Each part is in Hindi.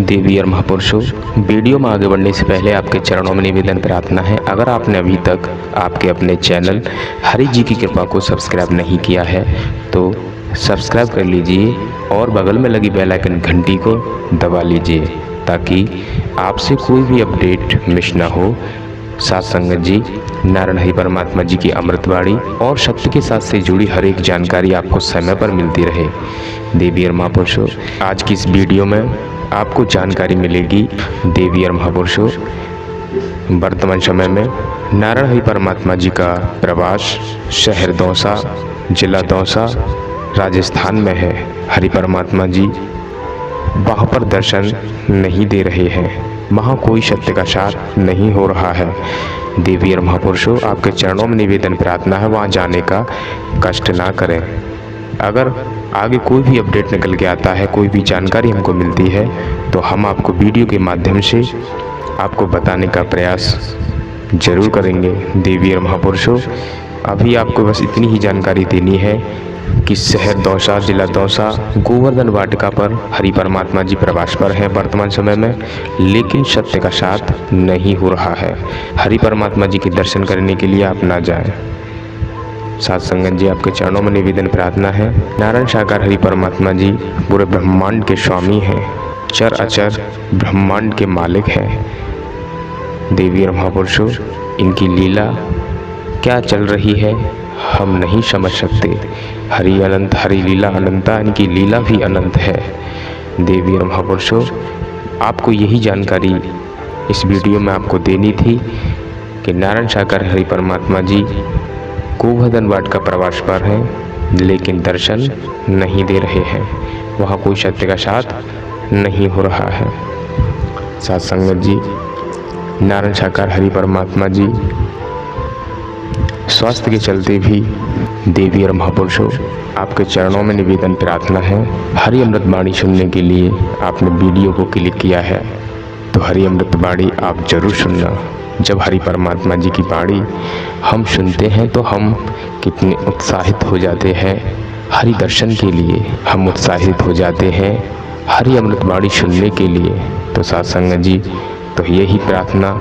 देवी और महापुरुषों, वीडियो में आगे बढ़ने से पहले आपके चरणों में निवेदन प्रार्थना है, अगर आपने अभी तक आपके अपने चैनल हरि जी की कृपा को सब्सक्राइब नहीं किया है तो सब्सक्राइब कर लीजिए और बगल में लगी बेल आइकन घंटी को दबा लीजिए ताकि आपसे कोई भी अपडेट मिस ना हो। साथ संगत जी, नारायण हरि परमात्मा जी की अमृतवाणी और शक्ति के साथ से जुड़ी हर एक जानकारी आपको समय पर मिलती रहे। देवी और महापुरुषों, आज की इस वीडियो में आपको जानकारी मिलेगी देवी और महापुरुषों, वर्तमान समय में नारायण हरि परमात्मा जी का प्रवास शहर दौसा, जिला दौसा, राजस्थान में है। हरि परमात्मा जी वहाँ पर दर्शन नहीं दे रहे हैं, वहाँ कोई सत्य का साथ नहीं हो रहा है। देवी और महापुरुषों, आपके चरणों में निवेदन प्रार्थना है वहाँ जाने का कष्ट ना करें। अगर आगे कोई भी अपडेट निकल के आता है, कोई भी जानकारी हमको मिलती है तो हम आपको वीडियो के माध्यम से आपको बताने का प्रयास जरूर करेंगे। देवी और महापुरुषों, अभी आपको बस इतनी ही जानकारी देनी है कि शहर दौसा, जिला दौसा, गोवर्धन वाटिका पर हरि परमात्मा जी प्रवास पर हैं वर्तमान समय में, लेकिन सत्य का साथ नहीं हो रहा है। हरि परमात्मा जी के दर्शन करने के लिए आप ना जाएं। साथ संगत जी, आपके चरणों में निवेदन प्रार्थना है, नारायण साकार हरि परमात्मा जी पूरे ब्रह्मांड के स्वामी हैं, चर अचर ब्रह्मांड के मालिक हैं। देवी और महापुरुषों, इनकी लीला क्या चल रही है हम नहीं समझ सकते। हरि अनंत, हरि लीला अनंता, इनकी लीला भी अनंत है। देवी और महापुरुषों, आपको यही जानकारी इस वीडियो में आपको देनी थी कि नारायण साकार हरि परमात्मा जी गोवर्धन वाटिका प्रवास पर हैं, लेकिन दर्शन नहीं दे रहे हैं, वहाँ कोई सत्य का साथ नहीं हो रहा है। साथ संगत जी, नारायण साकार हरि परमात्मा जी स्वास्थ्य के चलते भी देवी और महापुरुषों, आपके चरणों में निवेदन प्रार्थना है, हरि अमृत वाणी सुनने के लिए आपने वीडियो को क्लिक किया है तो हरि अमृत वाणी आप जरूर सुनना। जब हरि परमात्मा जी की वाणी हम सुनते हैं तो हम कितने उत्साहित हो जाते हैं, हरि दर्शन के लिए हम उत्साहित हो जाते हैं, हरि अमृत वाणी सुनने के लिए। तो साथ संगत जी, तो यही प्रार्थना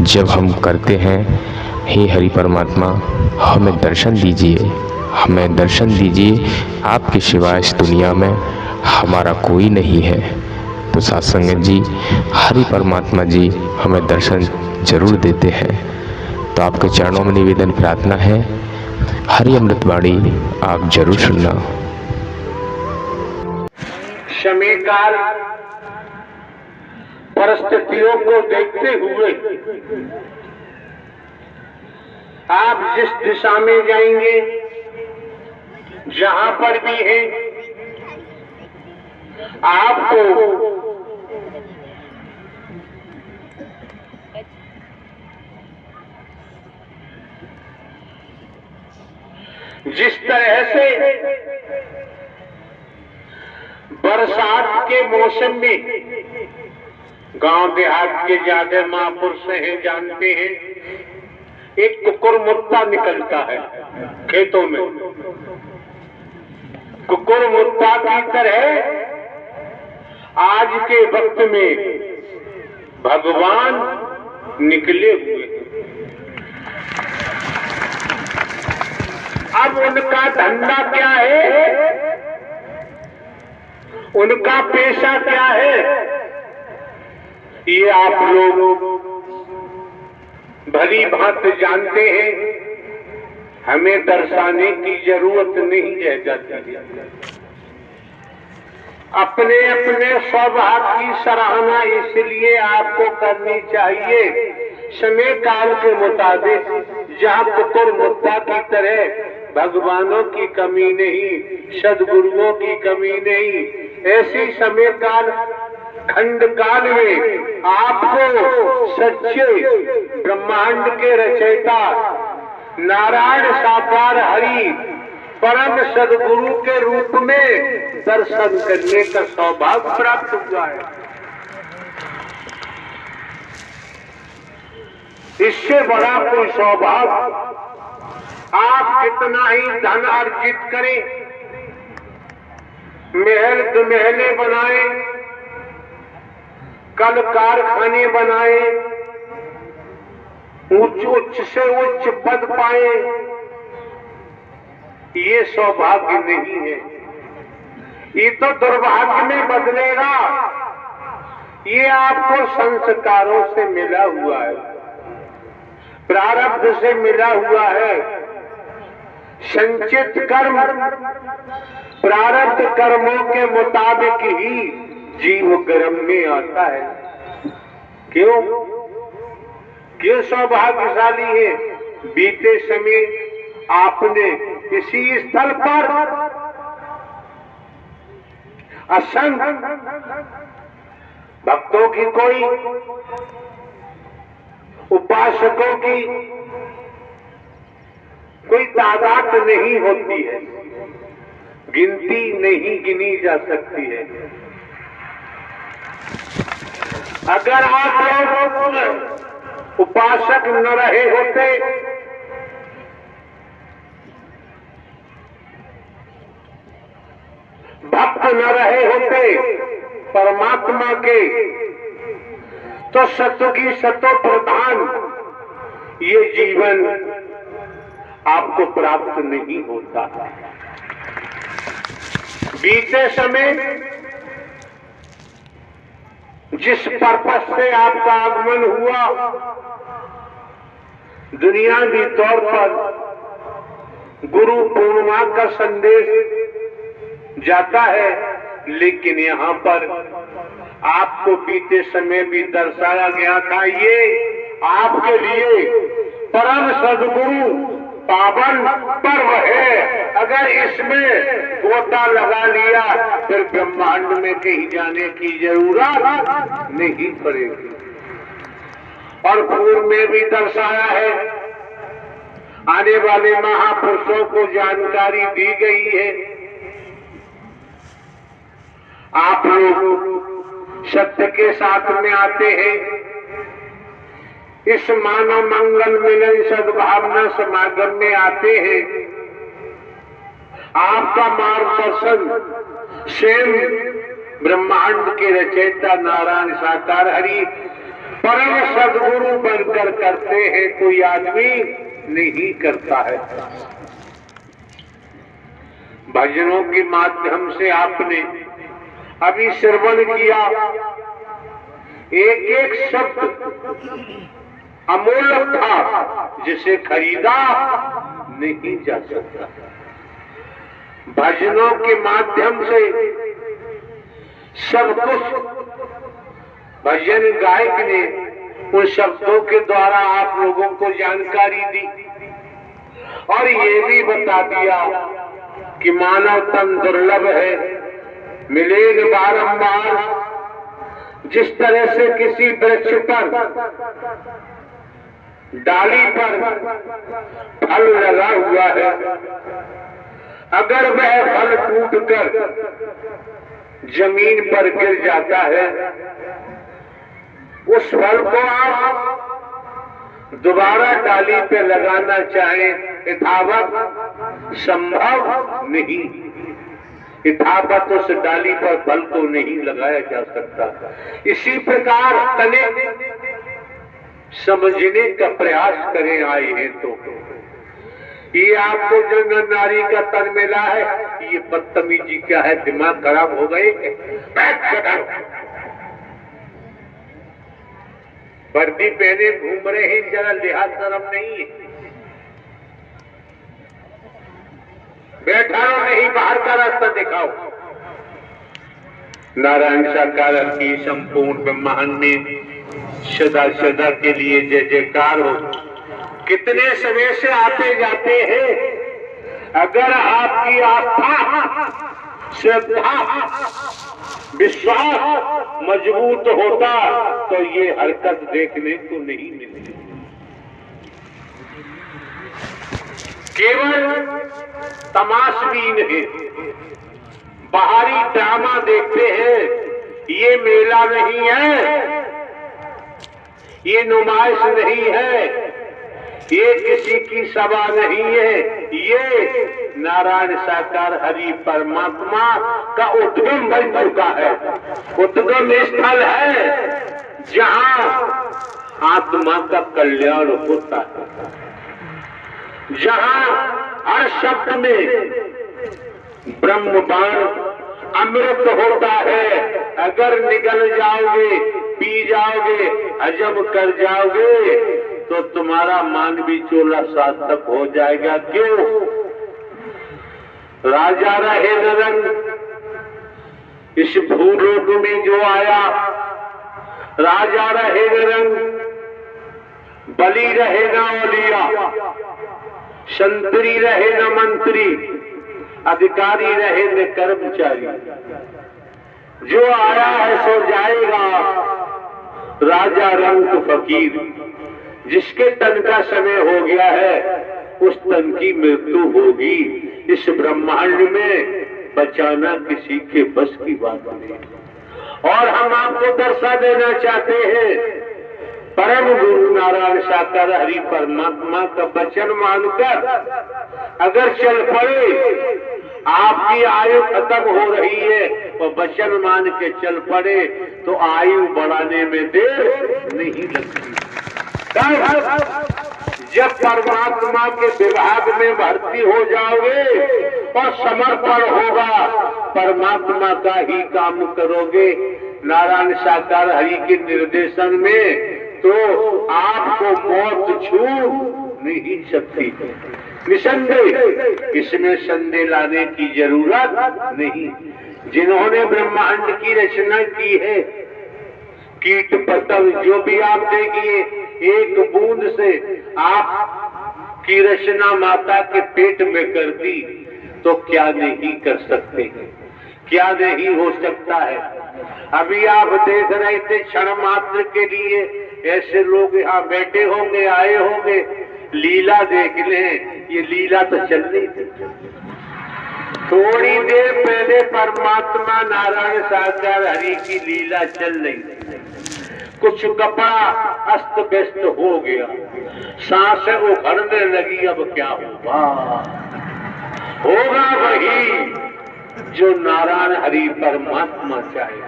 जब हम करते हैं, हे हरि परमात्मा हमें दर्शन दीजिए, हमें दर्शन दीजिए, आपके सिवा इस दुनिया में हमारा कोई नहीं है। तो साथ संगत जी, हरि परमात्मा जी हमें दर्शन जरूर देते हैं। तो आपके चरणों में निवेदन प्रार्थना है, हरि अमृत वाणी आप जरूर सुनना। समय काल परिस्थितियों को देखते हुए आप जिस दिशा में जाएंगे, जहां पर भी हैं, आपको जिस तरह से बरसात के मौसम में गांव देहात के ज्यादा महापुरुष हैं, जानते हैं, एक कुकुरमुत्ता निकलता है खेतों में। कुकुरमुत्ता की तरह आज के वक्त में भगवान निकले हुए। अब उनका धंधा क्या है, उनका पेशा क्या है, ये आप लोग भली भांति जानते हैं, हमें दर्शाने की जरूरत नहीं रह जाती। अपने अपने स्वभाव की सराहना इसलिए आपको करनी चाहिए, समय काल के मुताबिक जहाँ कुकुरमुत्ता की तरह भगवानों की कमी नहीं, सदगुरुओं की कमी नहीं, ऐसी समय काल खंड काल में आपको सच्चे ब्रह्मांड के रचयिता नारायण साकार हरि परम सदगुरु के रूप में दर्शन करने का सौभाग्य प्राप्त हुआ है। इससे बड़ा कोई सौभाग्य आप कितना ही धन अर्जित करें, महल दुमहले बनाए, कल कारखाने बनाए, उच्च से उच्च पद पाए, ये सौभाग्य नहीं है, ये तो दुर्भाग्य में बदलेगा। ये आपको संस्कारों से मिला हुआ है, प्रारब्ध से मिला हुआ है। संचित कर्म प्रारब्ध कर्मों के मुताबिक ही जीव कर्म में आता है। क्यों क्यों सौभाग्यशाली है? बीते समय आपने इसी स्थल पर असंख्य भक्तों की, कोई उपासकों की कोई तादाद नहीं होती है, गिनती नहीं गिनी जा सकती है। अगर आप लोग उपासक न रहे होते, भक्त न रहे होते परमात्मा के, तो सत्व की सतो प्रधान ये जीवन आपको प्राप्त नहीं होता। बीते समय जिस पर्पस से आपका आगमन हुआ, दुनियावी तौर पर गुरु पूर्णिमा का संदेश जाता है, लेकिन यहाँ पर आपको बीते समय भी दर्शाया गया था, ये आपके लिए परम सद्गुरु पावन पर्व है। अगर इसमें गोता लगा लिया फिर ब्रह्मांड में कहीं जाने की जरूरत नहीं पड़ेगी। और पूर्व में भी दर्शाया है, आने वाले महापुरुषों को जानकारी दी गई है। आप लोग सत्य के साथ में आते हैं, इस मानव मंगल मिलन सद्भावना समागम में आते हैं। आपका मार्गदर्शन स्वयं ब्रह्मांड के रचयिता नारायण साकार हरि परम सद्गुरु बनकर करते हैं, कोई आदमी नहीं करता है। भजनों के माध्यम से आपने अभी श्रवण किया, एक एक शब्द अमूल्य था जिसे खरीदा नहीं जा सकता। भजनों के माध्यम से सब कुछ भजन गायक ने उन शब्दों के द्वारा आप लोगों को जानकारी दी और ये भी बता दिया कि मानव तन दुर्लभ है, मिलेग बारंबार। जिस तरह से किसी वृक्ष पर डाली पर फल लगा हुआ है, अगर वह फल टूटकर जमीन पर गिर जाता है, उस फल को आप दोबारा डाली पे लगाना चाहें, यथावत संभव नहीं। यथावत उस डाली पर फल को नहीं लगाया जा सकता। इसी प्रकार तने समझने का प्रयास करें आए हैं तो ये आपको जो नर नारी का तन मिला है, ये बदतमीजी क्या है? दिमाग खराब हो गए? वर्दी पहने घूम रहे हैं, जरा लिहाज शर्म नहीं है? बैठा रहो, नहीं बाहर का रास्ता दिखाओ। नारायण साकार की संपूर्ण ब्रह्मांड में सदा सदा के लिए जय जयकार हो। कितने समय से आते जाते हैं, अगर आपकी आस्था, श्रद्धा, विश्वास मजबूत होता तो ये हरकत देखने को नहीं मिलती। केवल तमाशबीन है, बाहरी ड्रामा देखते हैं। ये मेला नहीं है, ये नुमाइश नहीं है, ये किसी की सभा नहीं है, ये नारायण साकार हरि परमात्मा का उद्गम बन चुका है, उद्गम स्थल है। जहां आत्मा का कल्याण होता है, जहां हर शब्द में ब्रह्म बाण अमृत होता है। अगर निगल जाओगे, पी जाओगे, हजम कर जाओगे तो तुम्हारा मानवी चोला सार्थक हो जाएगा। क्यों? राजा रहे नरंग, इस भूलोक में जो आया, राजा रहे नरंग, बलि रहे न औलिया, संतरी रहे न मंत्री, अधिकारी रहे न कर्मचारी, जो आया है सो जाएगा। राजा रंग फकीर, जिसके तन का समय हो गया है उस तन की मृत्यु होगी। इस ब्रह्मांड में बचाना किसी के बस की बात नहीं। और हम आपको दर्शा देना चाहते हैं, परम गुरु नारायण साकार हरि परमात्मा का वचन मानकर अगर चल पड़े, आपकी आयु खत्म हो रही है तो वचन मान के चल पड़े तो आयु बढ़ाने में देर नहीं लगती। जब परमात्मा के विभाग में भर्ती हो जाओगे और समर्पण होगा, परमात्मा का ही काम करोगे नारायण साकार हरि के निर्देशन में, तो आपको मौत छू नहीं सकती। निसंदेह इसमें संदेह लाने की जरूरत नहीं। जिन्होंने ब्रह्मांड की रचना की है, कीट पतंग जो भी आप देखिए, एक बूंद से आप की रचना माता के पेट में कर दी तो क्या नहीं कर सकते, क्या नहीं हो सकता है। अभी आप देख रहे थे, क्षण मात्र के लिए ऐसे लोग यहाँ बैठे होंगे, आए होंगे, लीला देख लें। ये लीला तो चल रही थी। थोड़ी देर पहले परमात्मा नारायण साकार हरि की लीला चल रही थी। कुछ कपड़ा अस्त व्यस्त हो गया, सांसें उखड़ने लगी। अब क्या होगा? होगा वही जो नारायण हरि परमात्मा चाहे।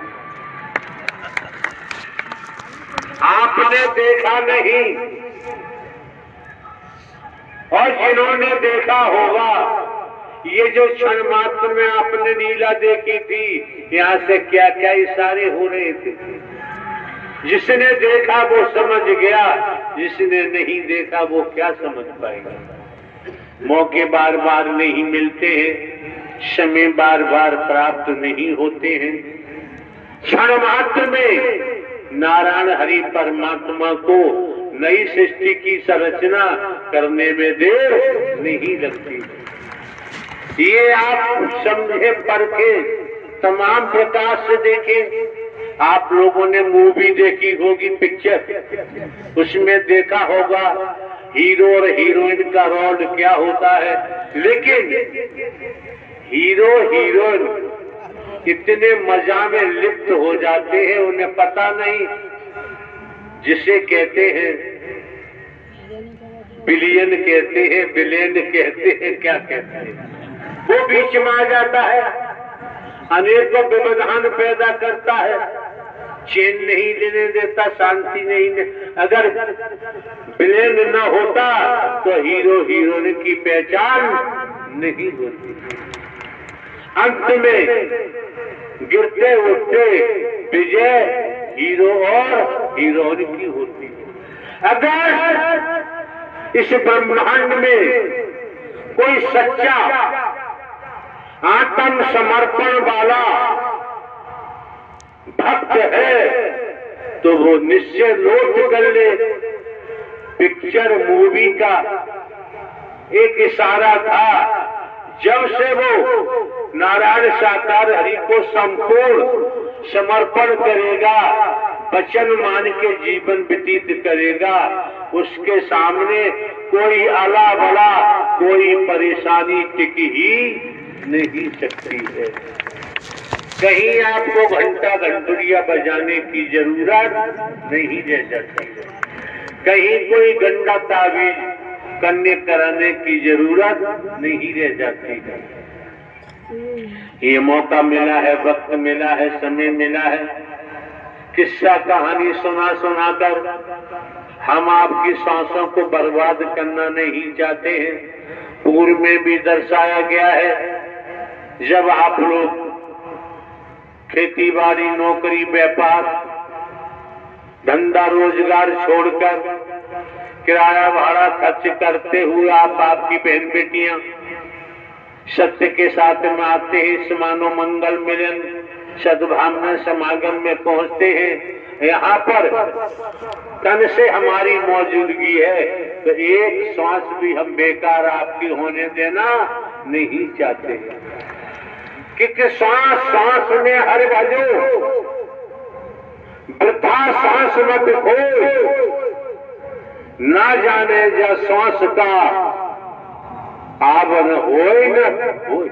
आपने देखा नहीं, और जिन्होंने देखा होगा, ये जो क्षण मात्र में आपने लीला देखी थी, यहाँ से क्या क्या इशारे हो रहे थे। जिसने देखा वो समझ गया, जिसने नहीं देखा वो क्या समझ पाएगा। मौके बार बार नहीं मिलते हैं, समय बार बार प्राप्त नहीं होते हैं। क्षण मात्र में नारायण हरि परमात्मा को नई सृष्टि की संरचना करने में देर नहीं लगती। ये आप समझे, परखे, तमाम प्रकार से देखें। आप लोगों ने मूवी देखी होगी, पिक्चर, उसमें देखा होगा हीरो और हीरोइन का रोल क्या होता है। लेकिन हीरो हीरोइन इतने मजा में लिप्त हो जाते हैं, उन्हें पता नहीं। जिसे कहते हैं बिलियन कहते हैं, बिलियन कहते हैं, क्या कहते हैं, वो बीच में आ जाता है, अनेकों व्यवधान पैदा करता है, चैन नहीं लेने देता, शांति नहीं दे। अगर बिलियन न होता तो हीरो हीरोइन की पहचान नहीं होती। अंत में गिरते उठते विजय हीरो और हीरोइन की होती है। अगर इस ब्रह्मांड में कोई सच्चा आत्म समर्पण वाला भक्त है तो वो निश्चय नोट कर ले। पिक्चर मूवी का एक इशारा था, जब से वो नारायण साकार हरि को संपूर्ण समर्पण करेगा, वचन मान के जीवन व्यतीत करेगा, उसके सामने कोई आला बड़ा, कोई परेशानी टिक ही नहीं सकती है। कहीं आपको घंटा घंटुरिया बजाने की जरूरत नहीं रह जाती है, कहीं कोई गंदा तावीज करने कराने की जरूरत नहीं रह जाती है। ये मौका मिला है, वक्त मिला है, समय मिला है, किस्सा कहानी सुना सुनाकर हम आपकी सांसों को बर्बाद करना नहीं चाहते हैं। पूर्व में भी दर्शाया गया है, जब आप लोग खेती बाड़ी, नौकरी, व्यापार, धंधा रोजगार छोड़कर किराया भाड़ा खर्च करते हुए आपकी बहन बेटियां सत्य के साथ में आते हैं, समानो मंगल मिलन सद्भावना समागम में पहुंचते हैं। यहाँ पर तन से हमारी मौजूदगी है, तो एक श्वास भी हम बेकार आपकी होने देना नहीं चाहते, क्योंकि सांस सांस में हर भजो, वृथा सांस मत खो, ना जाने जा श्वास का आवन होए न होए।